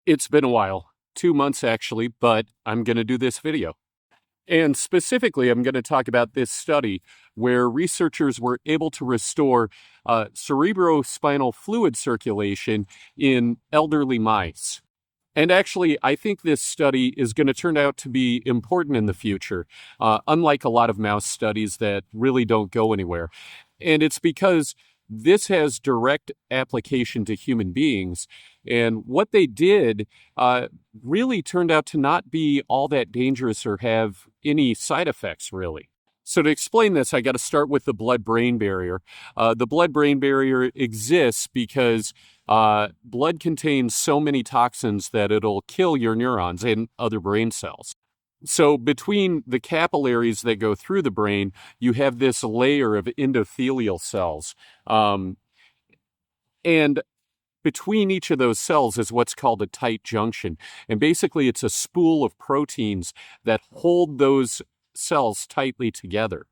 It's been a while, 2 months actually, but I'm going to do this video. And specifically, I'm going to talk about this study where researchers were able to restore cerebrospinal fluid circulation in elderly mice. And actually, I think this study is going to turn out to be important in the future, unlike a lot of mouse studies that really don't go anywhere. And it's because this has direct application to human beings. And what they did really turned out to not be all that dangerous or have any side effects, really. So to explain this, I got to start with the blood-brain barrier. The blood-brain barrier exists because blood contains so many toxins that it'll kill your neurons and other brain cells. So between the capillaries that go through the brain, you have this layer of endothelial cells. And between each of those cells is what's called a tight junction. And basically, it's a spool of proteins that hold those cells tightly together.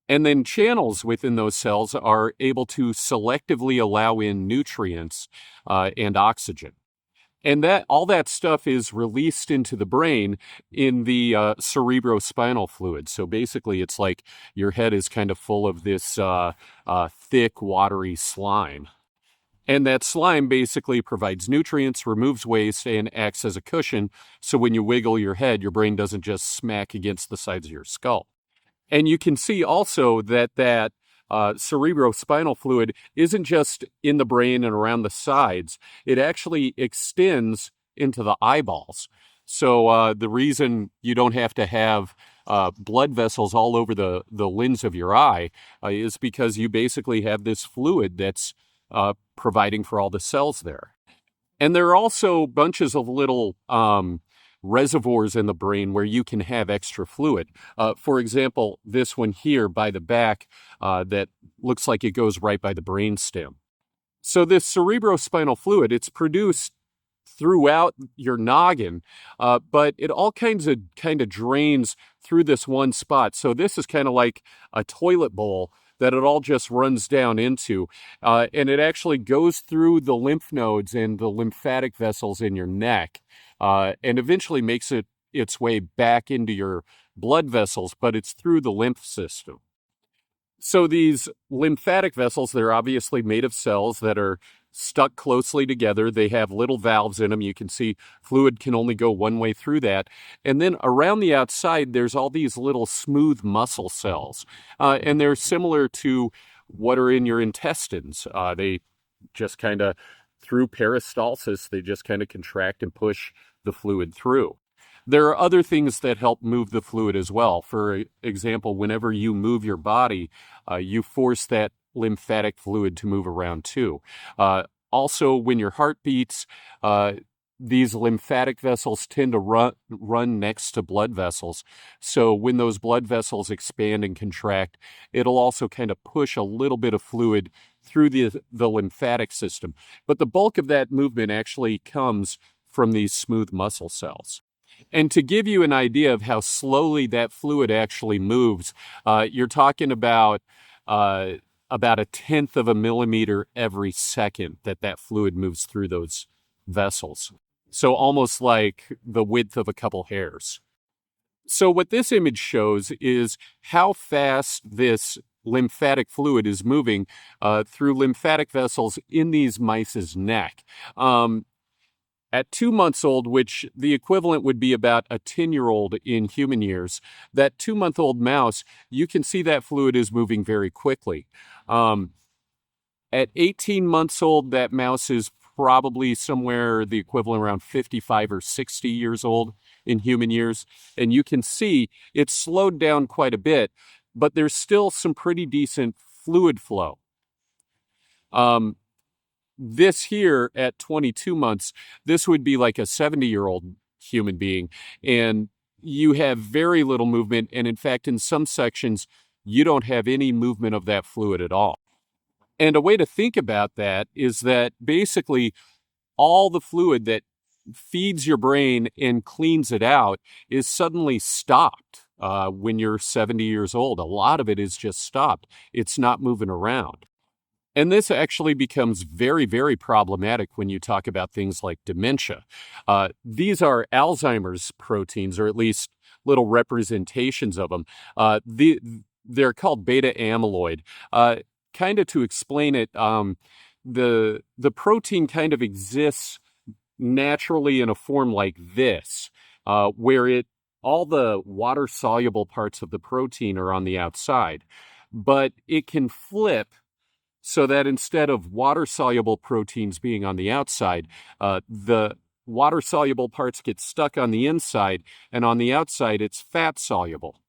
And then channels within those cells are able to selectively allow in nutrients and oxygen. And that all that stuff is released into the brain in the cerebrospinal fluid. So basically, it's like your head is kind of full of this thick, watery slime. And that slime basically provides nutrients, removes waste, and acts as a cushion. So when you wiggle your head, your brain doesn't just smack against the sides of your skull. And you can see also that cerebrospinal fluid isn't just in the brain and around the sides. It actually extends into the eyeballs. So the reason you don't have to have blood vessels all over the lens of your eye is because you basically have this fluid that's providing for all the cells there. And there are also bunches of little reservoirs in the brain where you can have extra fluid. For example, this one here by the back that looks like it goes right by the brain stem. So this cerebrospinal fluid, it's produced throughout your noggin, but it all kind of drains through this one spot. So this is kind of like a toilet bowl that it all just runs down into. And it actually goes through the lymph nodes and the lymphatic vessels in your neck and eventually makes its way back into your blood vessels, but it's through the lymph system. So these lymphatic vessels, they're obviously made of cells that are stuck closely together. They have little valves in them. You can see fluid can only go one way through that. And then around the outside, there's all these little smooth muscle cells. And they're similar to what are in your intestines. They just kind of, through peristalsis, they just kind of contract and push the fluid through. There are other things that help move the fluid as well. For example, whenever you move your body, you force that lymphatic fluid to move around too. Also, when your heart beats, these lymphatic vessels tend to run next to blood vessels. So when those blood vessels expand and contract, it'll also kind of push a little bit of fluid through the lymphatic system. But the bulk of that movement actually comes from these smooth muscle cells. And to give you an idea of how slowly that fluid actually moves, you're talking about a 1/10 of a millimeter every second that fluid moves through those vessels. So almost like the width of a couple hairs. So what this image shows is how fast this lymphatic fluid is moving through lymphatic vessels in these mice's neck. At 2 months old, which the equivalent would be about a 10-year-old in human years, that 2-month-old mouse, you can see that fluid is moving very quickly. At 18 months old, that mouse is probably somewhere the equivalent around 55 or 60 years old in human years. And you can see it's slowed down quite a bit, but there's still some pretty decent fluid flow. This here at 22 months, this would be like a 70-year-old human being. And you have very little movement. And in fact, in some sections, you don't have any movement of that fluid at all. And a way to think about that is that basically all the fluid that feeds your brain and cleans it out is suddenly stopped when you're 70 years old. A lot of it is just stopped. It's not moving around. And this actually becomes very, very problematic when you talk about things like dementia. These are Alzheimer's proteins, or at least little representations of them. They're called beta amyloid. Uh, kind of to explain it, the protein kind of exists naturally in a form like this, where all the water soluble parts of the protein are on the outside, but it can flip so that instead of water soluble proteins being on the outside, the water soluble parts get stuck on the inside, and on the outside, it's fat soluble.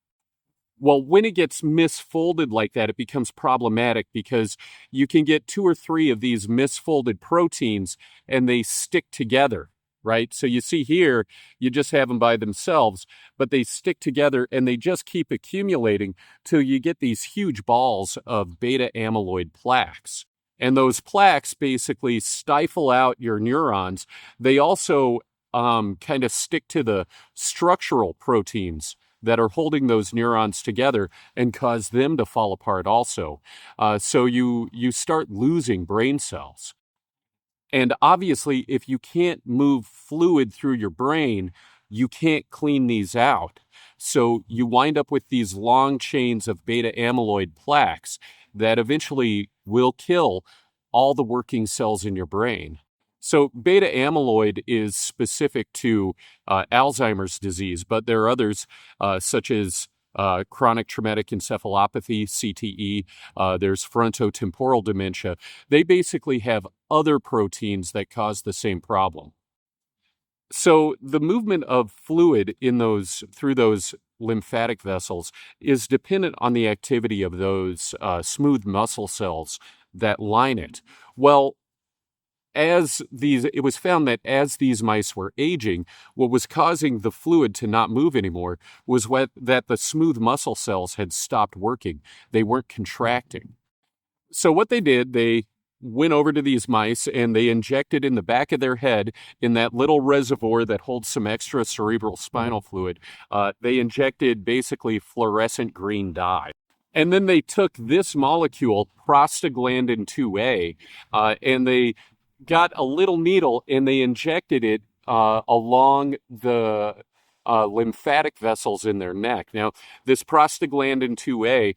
Well, when it gets misfolded like that, it becomes problematic because you can get two or three of these misfolded proteins and they stick together, right? So you see here, you just have them by themselves, but they stick together and they just keep accumulating till you get these huge balls of beta amyloid plaques. And those plaques basically stifle out your neurons. They also kind of stick to the structural proteins that are holding those neurons together and cause them to fall apart also. So you start losing brain cells. And obviously, if you can't move fluid through your brain, you can't clean these out. So you wind up with these long chains of beta amyloid plaques that eventually will kill all the working cells in your brain. So beta amyloid is specific to Alzheimer's disease, but there are others such as chronic traumatic encephalopathy, CTE. There's frontotemporal dementia. They basically have other proteins that cause the same problem. So the movement of fluid through those lymphatic vessels is dependent on the activity of those smooth muscle cells that line it. Well, it was found that as these mice were aging, what was causing the fluid to not move anymore was that the smooth muscle cells had stopped working. They weren't contracting. So what they did, they went over to these mice and they injected in the back of their head, in that little reservoir that holds some extra cerebral spinal fluid, they injected basically fluorescent green dye. And then they took this molecule, prostaglandin 2A, and they got a little needle and they injected it along the lymphatic vessels in their neck. Now, this prostaglandin 2A,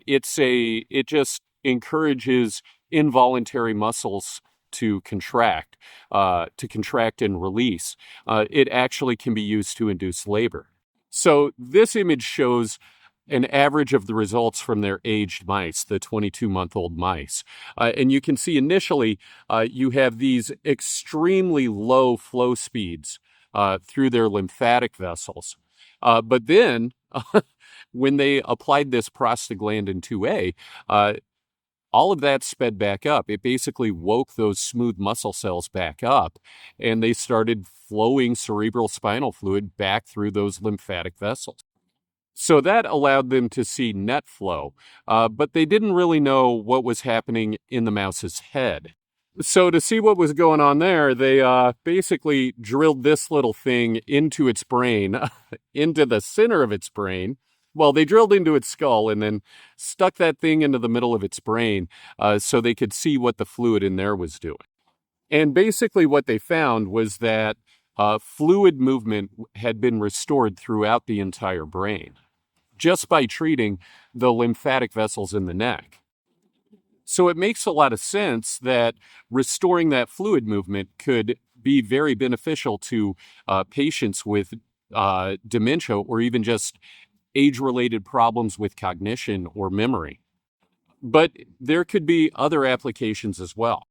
it just encourages involuntary muscles to contract and release. It actually can be used to induce labor. So this image shows an average of the results from their aged mice, the 22-month-old mice. And you can see initially you have these extremely low flow speeds through their lymphatic vessels. But then when they applied this prostaglandin 2A, all of that sped back up. It basically woke those smooth muscle cells back up, and they started flowing cerebral spinal fluid back through those lymphatic vessels. So that allowed them to see net flow, but they didn't really know what was happening in the mouse's head. So to see what was going on there, they basically drilled this little thing into its brain, into the center of its brain. Well, they drilled into its skull and then stuck that thing into the middle of its brain so they could see what the fluid in there was doing. And basically what they found was that fluid movement had been restored throughout the entire brain just by treating the lymphatic vessels in the neck. So it makes a lot of sense that restoring that fluid movement could be very beneficial to patients with dementia or even just age-related problems with cognition or memory. But there could be other applications as well.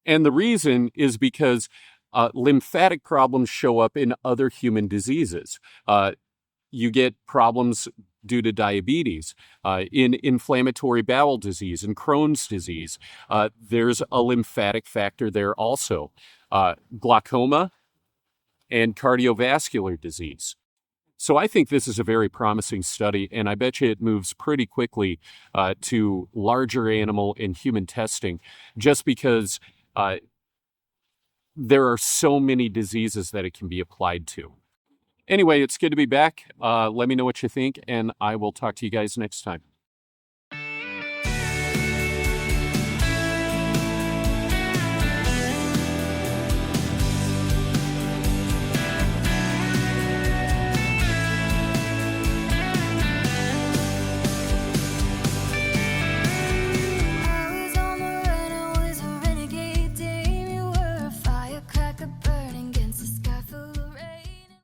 And the reason is because lymphatic problems show up in other human diseases. You get problems due to diabetes, in inflammatory bowel disease and Crohn's disease. There's a lymphatic factor there also. Glaucoma and cardiovascular disease. So I think this is a very promising study, and I bet you it moves pretty quickly to larger animal and human testing, just because there are so many diseases that it can be applied to. Anyway, it's good to be back. Let me know what you think, and I will talk to you guys next time.